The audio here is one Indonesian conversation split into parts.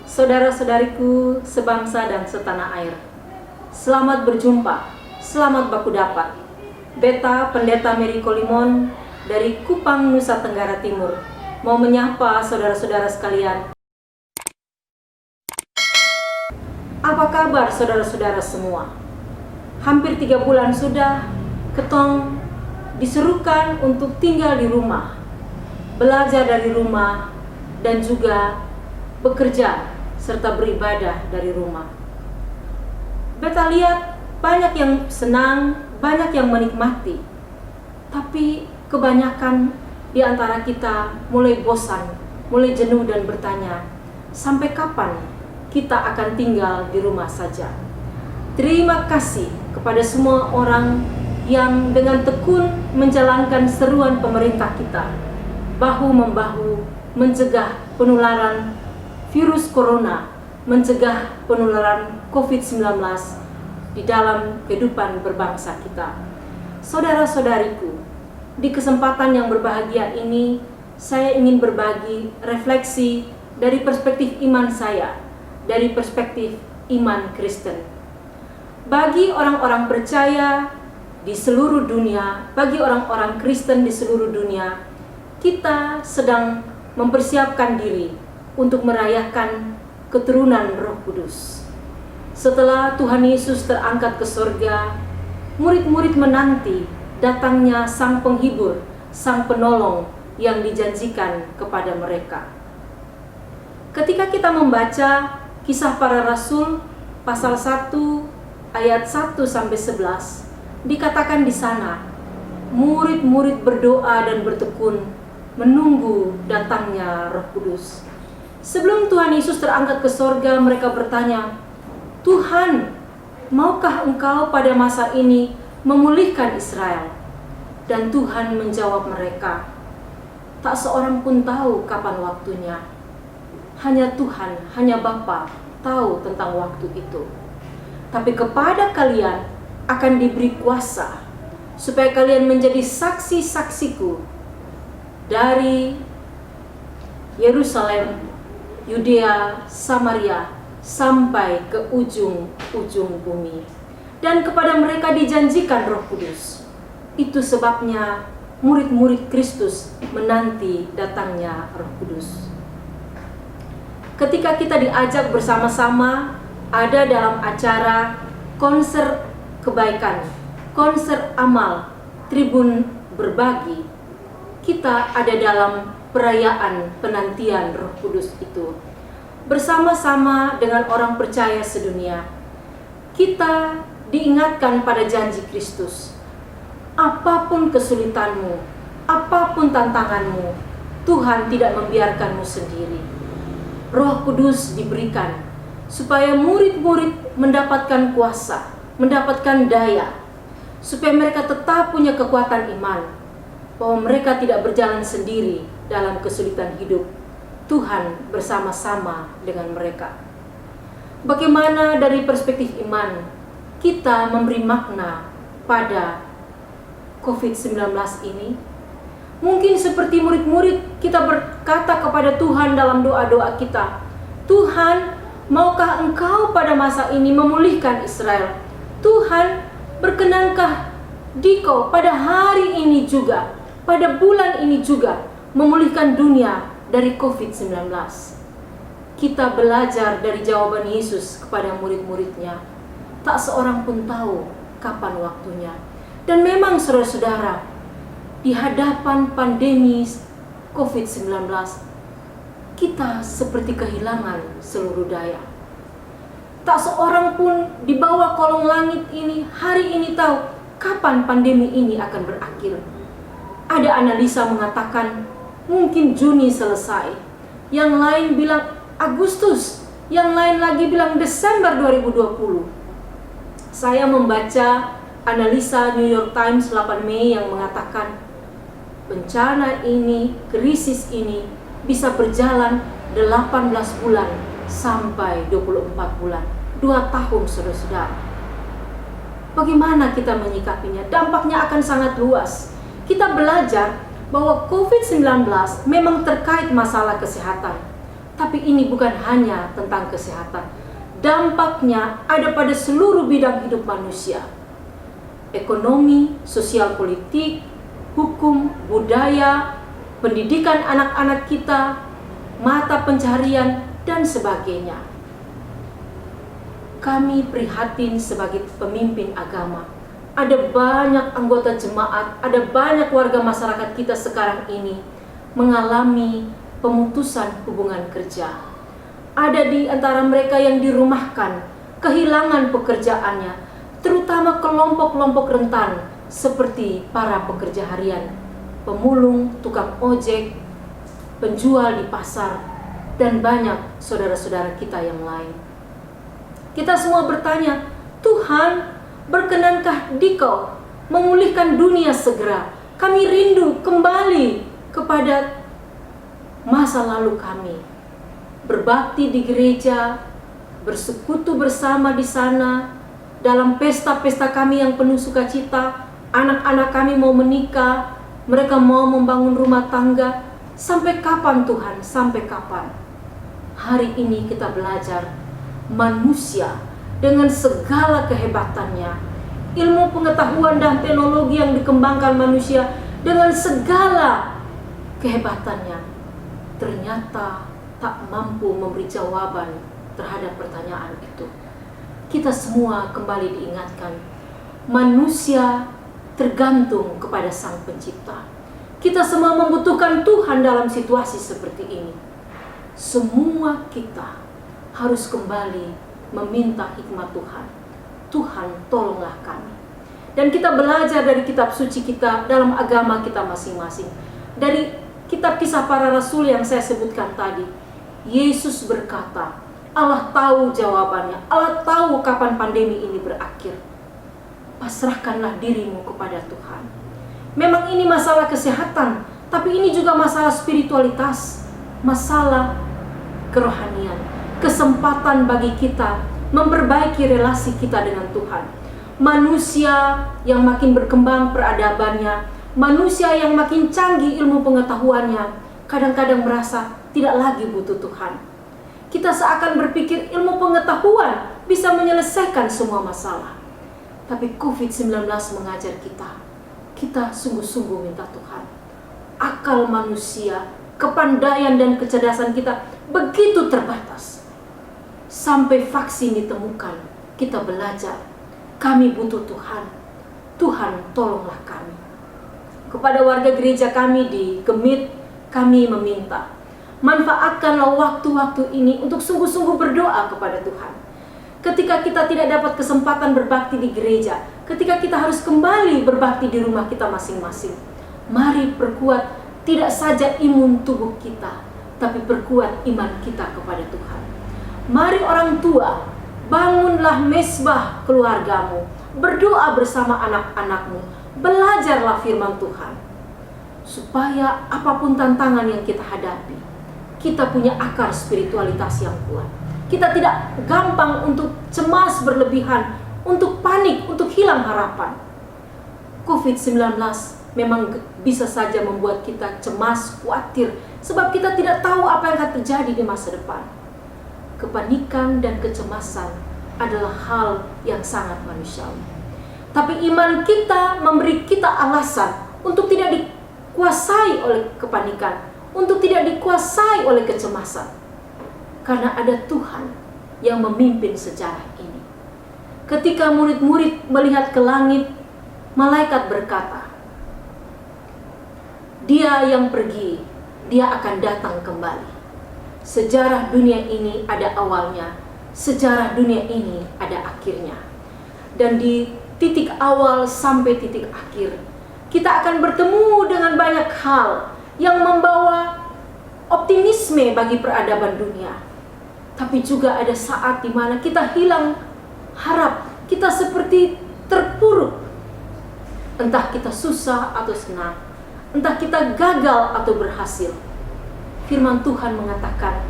Saudara-saudariku sebangsa dan setanah air, selamat berjumpa, selamat baku dapat. Beta Pendeta Mary Kolimon dari Kupang, Nusa Tenggara Timur mau menyapa saudara-saudara sekalian. Apa kabar saudara-saudara semua? Hampir 3 bulan sudah ketong diserukan untuk tinggal di rumah, belajar dari rumah, dan juga bekerja serta beribadah dari rumah. Beta lihat banyak yang senang, banyak yang menikmati, tapi kebanyakan di antara kita mulai bosan, mulai jenuh dan bertanya, sampai kapan kita akan tinggal di rumah saja? Terima kasih kepada semua orang yang dengan tekun menjalankan seruan pemerintah kita, bahu-membahu mencegah penularan virus corona, mencegah penularan COVID-19 di dalam kehidupan berbangsa kita. Saudara-saudariku, di kesempatan yang berbahagia ini, saya ingin berbagi refleksi dari perspektif iman saya, dari perspektif iman Kristen. Bagi orang-orang percaya di seluruh dunia, bagi orang-orang Kristen di seluruh dunia, kita sedang mempersiapkan diri untuk merayakan keturunan Roh Kudus. Setelah Tuhan Yesus terangkat ke surga, murid-murid menanti datangnya Sang Penghibur, Sang Penolong yang dijanjikan kepada mereka. Ketika kita membaca Kisah Para Rasul pasal 1 ayat 1-11, dikatakan di sana, murid-murid berdoa dan bertekun menunggu datangnya Roh Kudus. Sebelum Tuhan Yesus terangkat ke sorga, mereka bertanya, Tuhan, maukah Engkau pada masa ini memulihkan Israel? Dan Tuhan menjawab mereka, tak seorang pun tahu kapan waktunya. Hanya Tuhan, hanya Bapa tahu tentang waktu itu. Tapi kepada kalian akan diberi kuasa, supaya kalian menjadi saksi-saksiku dari Yerusalem, Yudea, Samaria, sampai ke ujung-ujung bumi. Dan kepada mereka dijanjikan Roh Kudus. Itu sebabnya murid-murid Kristus menanti datangnya Roh Kudus. Ketika kita diajak bersama-sama ada dalam acara konser kebaikan, konser amal, tribun berbagi, kita ada dalam perayaan penantian Roh Kudus itu. Bersama-sama dengan orang percaya sedunia, kita diingatkan pada janji Kristus. Apapun kesulitanmu, apapun tantanganmu, Tuhan tidak membiarkanmu sendiri. Roh Kudus diberikan supaya murid-murid mendapatkan kuasa, mendapatkan daya, supaya mereka tetap punya kekuatan iman, bahwa mereka tidak berjalan sendiri dalam kesulitan hidup. Tuhan bersama-sama dengan mereka. Bagaimana dari perspektif iman kita memberi makna pada COVID-19 ini? Mungkin seperti murid-murid, kita berkata kepada Tuhan dalam doa-doa kita, Tuhan, maukah Engkau pada masa ini memulihkan Israel? Tuhan, berkenankah Dikau pada hari ini juga, pada bulan ini juga, memulihkan dunia dari COVID-19. Kita belajar dari jawaban Yesus kepada murid-muridnya. Tak seorang pun tahu kapan waktunya. Dan memang saudara-saudara, di hadapan pandemi COVID-19, kita seperti kehilangan seluruh daya. Tak seorang pun di bawah kolong langit ini hari ini tahu kapan pandemi ini akan berakhir. Ada analisa mengatakan mungkin Juni selesai, yang lain bilang Agustus, yang lain lagi bilang Desember 2020. Saya membaca analisa New York Times 8 Mei yang mengatakan bencana ini, krisis ini bisa berjalan 18 bulan sampai 24 bulan, 2 tahun saudara-saudara. Bagaimana kita menyikapinya? Dampaknya akan sangat luas. Kita belajar bahwa COVID-19 memang terkait masalah kesehatan, Tapi ini bukan hanya tentang kesehatan. Dampaknya ada pada seluruh bidang hidup manusia. Ekonomi, sosial politik, hukum, budaya, pendidikan anak-anak kita, mata pencaharian, dan sebagainya. Kami prihatin sebagai pemimpin agama. Ada banyak anggota jemaat, ada banyak warga masyarakat kita sekarang ini mengalami pemutusan hubungan kerja. Ada di antara mereka yang dirumahkan, kehilangan pekerjaannya, terutama kelompok-kelompok rentan seperti para pekerja harian, pemulung, tukang ojek, penjual di pasar, dan banyak saudara-saudara kita yang lain. Kita semua bertanya, Tuhan, berkenankah Dikau memulihkan dunia segera? Kami rindu kembali kepada masa lalu kami, berbakti di gereja, bersekutu bersama di sana, dalam pesta-pesta kami yang penuh sukacita. Anak-anak kami mau menikah, mereka mau membangun rumah tangga. Sampai kapan Tuhan? Sampai kapan? Hari ini kita belajar manusia dengan segala kehebatannya, ilmu pengetahuan dan teknologi yang dikembangkan manusia dengan segala kehebatannya, ternyata tak mampu memberi jawaban terhadap pertanyaan itu. Kita semua kembali diingatkan, manusia tergantung kepada Sang Pencipta. Kita semua membutuhkan Tuhan dalam situasi seperti ini. Semua kita harus kembali meminta hikmat Tuhan. Tuhan, tolonglah kami. Dan kita belajar dari kitab suci kita dalam agama kita masing-masing. Dari kitab Kisah Para Rasul yang saya sebutkan tadi, Yesus berkata, Allah tahu jawabannya, Allah tahu kapan pandemi ini berakhir. Pasrahkanlah dirimu kepada Tuhan. Memang ini masalah kesehatan, tapi ini juga masalah spiritualitas, masalah kerohanian, kesempatan bagi kita memperbaiki relasi kita dengan Tuhan. Manusia yang makin berkembang peradabannya, manusia yang makin canggih ilmu pengetahuannya, kadang-kadang merasa tidak lagi butuh Tuhan. Kita seakan berpikir ilmu pengetahuan bisa menyelesaikan semua masalah. Tapi COVID-19 mengajar kita sungguh-sungguh minta Tuhan. Akal manusia, kepandaian dan kecerdasan kita begitu terbatas. Sampai vaksin ditemukan, kita belajar, kami butuh Tuhan. Tuhan, tolonglah kami. Kepada warga gereja kami di Gemit, kami meminta, manfaatkanlah waktu-waktu ini untuk sungguh-sungguh berdoa kepada Tuhan. Ketika kita tidak dapat kesempatan berbakti di gereja, ketika kita harus kembali berbakti di rumah kita masing-masing, mari perkuat tidak saja imun tubuh kita, tapi perkuat iman kita kepada Tuhan. Mari orang tua, bangunlah mesbah keluargamu, berdoa bersama anak-anakmu, belajarlah firman Tuhan, supaya apapun tantangan yang kita hadapi, kita punya akar spiritualitas yang kuat. Kita tidak gampang untuk cemas berlebihan, untuk panik, untuk hilang harapan. COVID-19 memang bisa saja membuat kita cemas, khawatir, sebab kita tidak tahu apa yang akan terjadi di masa depan. Kepanikan dan kecemasan adalah hal yang sangat manusiawi. Tapi iman kita memberi kita alasan untuk tidak dikuasai oleh kepanikan, untuk tidak dikuasai oleh kecemasan. Karena ada Tuhan yang memimpin sejarah ini. Ketika murid-murid melihat ke langit, malaikat berkata, Dia yang pergi, Dia akan datang kembali. Sejarah dunia ini ada awalnya, sejarah dunia ini ada akhirnya. Dan di titik awal sampai titik akhir, kita akan bertemu dengan banyak hal yang membawa optimisme bagi peradaban dunia. Tapi juga ada saat di mana kita hilang harap, kita seperti terpuruk. Entah kita susah atau senang, entah kita gagal atau berhasil. Firman Tuhan mengatakan,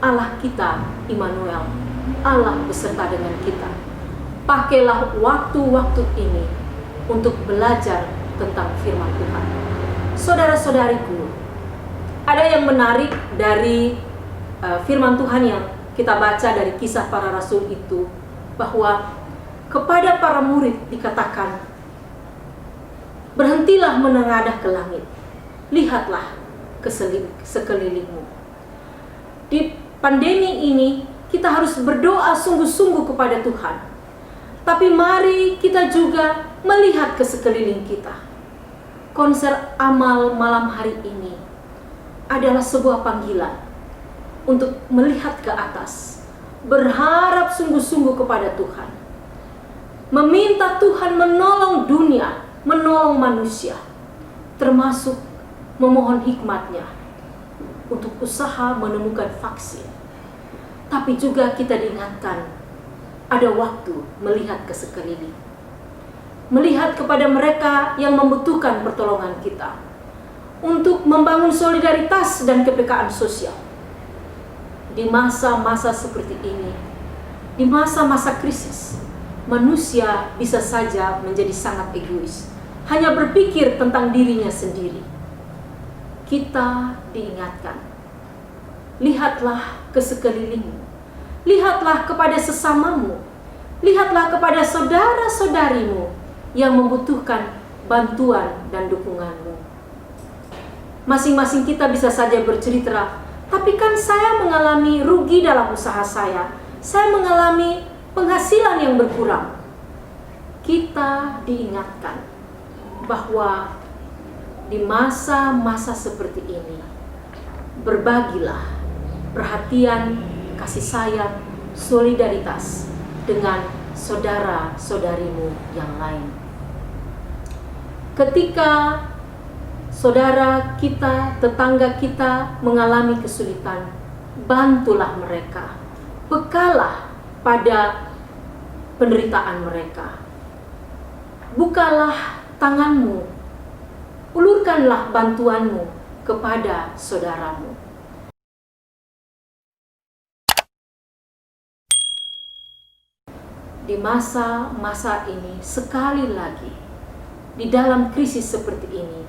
Allah kita, Immanuel, Allah beserta dengan kita. Pakailah waktu-waktu ini untuk belajar tentang firman Tuhan. Saudara-saudariku, ada yang menarik dari firman Tuhan yang kita baca dari Kisah Para Rasul itu, bahwa kepada para murid dikatakan, berhentilah menengadah ke langit, lihatlah ke sekelilingmu. Di pandemi ini kita harus berdoa sungguh-sungguh kepada Tuhan, tapi mari kita juga melihat ke sekeliling kita. Konser amal malam hari ini adalah sebuah panggilan untuk melihat ke atas, berharap sungguh-sungguh kepada Tuhan, meminta Tuhan menolong dunia, menolong manusia, termasuk memohon hikmat-Nya untuk usaha menemukan vaksin. Tapi juga kita diingatkan ada waktu melihat ke sekeliling, melihat kepada mereka yang membutuhkan pertolongan kita, untuk membangun solidaritas dan kepekaan sosial. Di masa-masa seperti ini, di masa-masa krisis, manusia bisa saja menjadi sangat egois, hanya berpikir tentang dirinya sendiri. Kita diingatkan, lihatlah ke sekelilingmu, lihatlah kepada sesamamu, lihatlah kepada saudara-saudarimu yang membutuhkan bantuan dan dukunganmu. Masing-masing kita bisa saja bercerita, tapi kan saya mengalami rugi dalam usaha saya mengalami penghasilan yang berkurang. Kita diingatkan bahwa di masa-masa seperti ini, berbagilah perhatian, kasih sayang, solidaritas dengan saudara-saudarimu yang lain. Ketika saudara kita, tetangga kita mengalami kesulitan, bantulah mereka, bekalah pada penderitaan mereka. Bukalah tanganmu, ulurkanlah bantuanmu kepada saudaramu. Di masa-masa ini, sekali lagi, di dalam krisis seperti ini,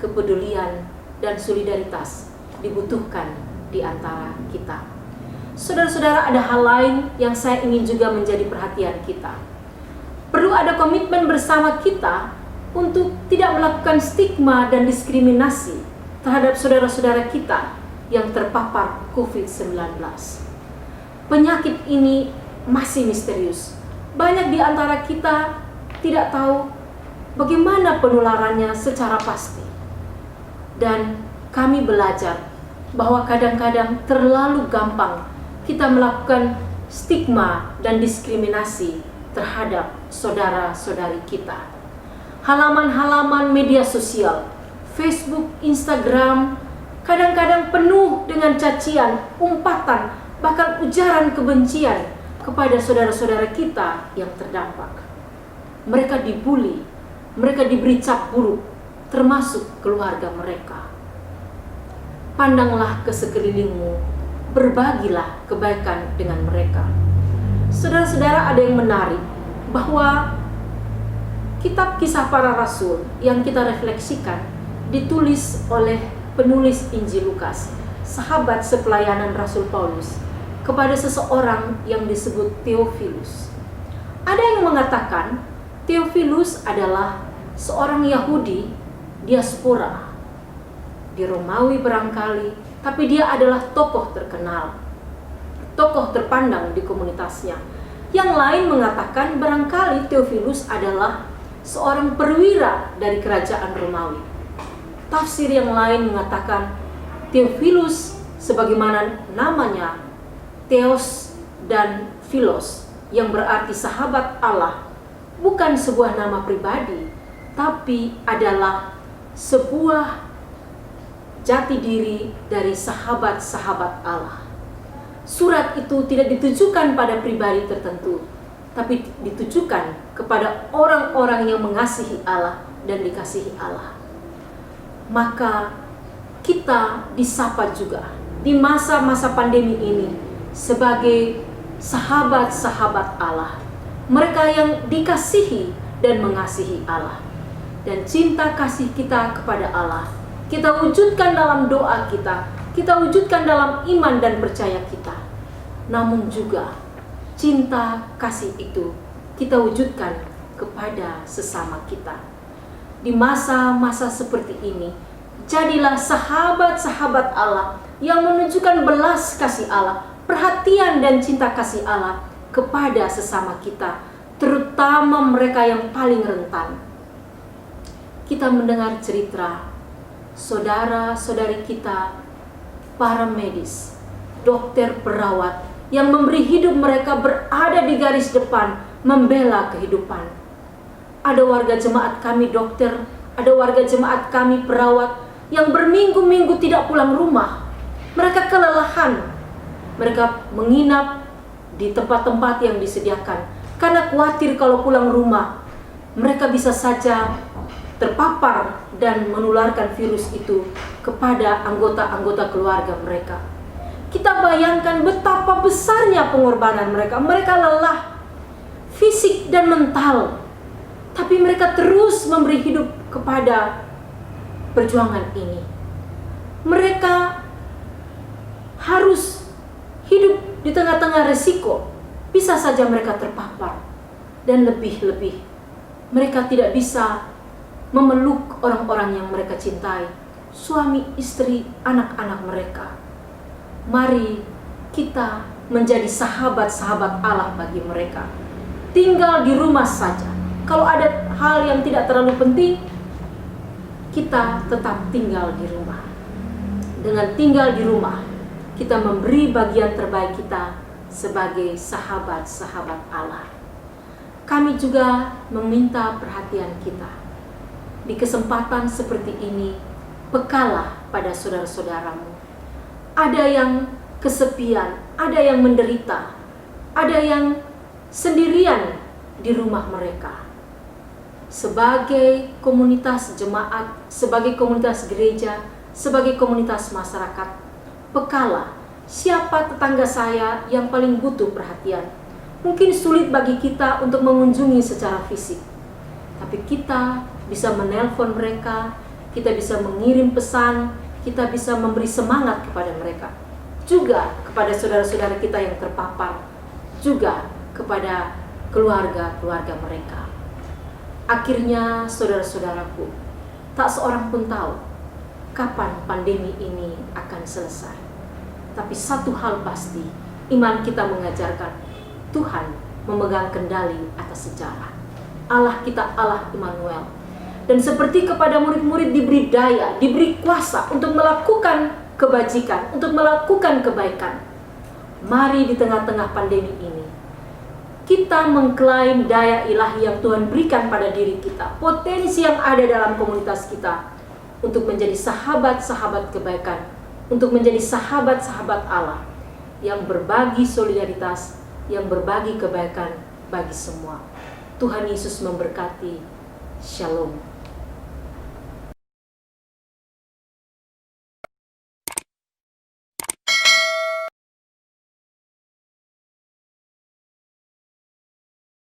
kepedulian dan solidaritas dibutuhkan di antara kita. Saudara-saudara, ada hal lain yang saya ingin juga menjadi perhatian kita. Perlu ada komitmen bersama kita untuk tidak melakukan stigma dan diskriminasi terhadap saudara-saudara kita yang terpapar COVID-19. Penyakit ini masih misterius. Banyak di antara kita tidak tahu bagaimana penularannya secara pasti. Dan kami belajar bahwa kadang-kadang terlalu gampang kita melakukan stigma dan diskriminasi terhadap saudara-saudari kita. Halaman-halaman media sosial, Facebook, Instagram, kadang-kadang penuh dengan cacian, umpatan, bahkan ujaran kebencian kepada saudara-saudara kita yang terdampak. Mereka dibuli, mereka diberi cap buruk, termasuk keluarga mereka. Pandanglah ke sekelilingmu, berbagilah kebaikan dengan mereka. Saudara-saudara, ada yang menarik bahwa kitab Kisah Para Rasul yang kita refleksikan ditulis oleh penulis Injil Lukas, sahabat sepelayanan Rasul Paulus, kepada seseorang yang disebut Theophilus. Ada yang mengatakan Theophilus adalah seorang Yahudi diaspora di Romawi barangkali, tapi dia adalah tokoh terkenal, tokoh terpandang di komunitasnya. Yang lain mengatakan barangkali Theophilus adalah seorang perwira dari kerajaan Romawi. Tafsir yang lain mengatakan Theophilus sebagaimana namanya Theos dan Philos, yang berarti sahabat Allah, bukan sebuah nama pribadi, tapi adalah sebuah jati diri dari sahabat-sahabat Allah. Surat itu tidak ditujukan pada pribadi tertentu, tapi ditujukan kepada orang-orang yang mengasihi Allah dan dikasihi Allah. Maka kita disapa juga di masa-masa pandemi ini sebagai sahabat-sahabat Allah, mereka yang dikasihi dan mengasihi Allah. Dan cinta kasih kita kepada Allah kita wujudkan dalam doa kita, kita wujudkan dalam iman dan percaya kita. Namun juga cinta kasih itu kita wujudkan kepada sesama kita. Di masa-masa seperti ini, jadilah sahabat-sahabat Allah yang menunjukkan belas kasih Allah, perhatian dan cinta kasih Allah kepada sesama kita, terutama mereka yang paling rentan. Kita mendengar cerita saudara-saudari kita, para medis, dokter, perawat, yang memberi hidup mereka berada di garis depan membela kehidupan. Ada warga jemaat kami dokter, ada warga jemaat kami perawat yang berminggu-minggu tidak pulang rumah. Mereka kelelahan, mereka menginap di tempat-tempat yang disediakan karena khawatir kalau pulang rumah mereka bisa saja terpapar dan menularkan virus itu kepada anggota-anggota keluarga mereka. Kita bayangkan betapa besarnya pengorbanan mereka. Mereka lelah fisik dan mental, tapi mereka terus memberi hidup kepada perjuangan ini. Mereka harus hidup di tengah-tengah resiko. Bisa saja mereka terpapar, dan lebih-lebih mereka tidak bisa memeluk orang-orang yang mereka cintai, suami, istri, anak-anak mereka. Mari kita menjadi sahabat-sahabat Allah bagi mereka. Tinggal di rumah saja. Kalau ada hal yang tidak terlalu penting, kita tetap tinggal di rumah. Dengan tinggal di rumah, kita memberi bagian terbaik kita sebagai sahabat-sahabat Allah. Kami juga meminta perhatian kita. Di kesempatan seperti ini, bekalah pada saudara-saudaramu. Ada yang kesepian, ada yang menderita, ada yang sendirian di rumah mereka. Sebagai komunitas jemaat, sebagai komunitas gereja, sebagai komunitas masyarakat, bekalah siapa tetangga saya yang paling butuh perhatian. Mungkin sulit bagi kita untuk mengunjungi secara fisik, tapi kita bisa menelpon mereka, kita bisa mengirim pesan, kita bisa memberi semangat kepada mereka. Juga kepada saudara-saudara kita yang terpapar, juga kepada keluarga-keluarga mereka. Akhirnya saudara-saudaraku, tak seorang pun tahu kapan pandemi ini akan selesai. Tapi satu hal pasti, iman kita mengajarkan Tuhan memegang kendali atas sejarah. Allah kita Allah Immanuel. Dan seperti kepada murid-murid diberi daya, diberi kuasa untuk melakukan kebajikan, untuk melakukan kebaikan. Mari di tengah-tengah pandemi ini, kita mengklaim daya ilahi yang Tuhan berikan pada diri kita, potensi yang ada dalam komunitas kita, untuk menjadi sahabat-sahabat kebaikan, untuk menjadi sahabat-sahabat Allah, yang berbagi solidaritas, yang berbagi kebaikan bagi semua. Tuhan Yesus memberkati. Shalom.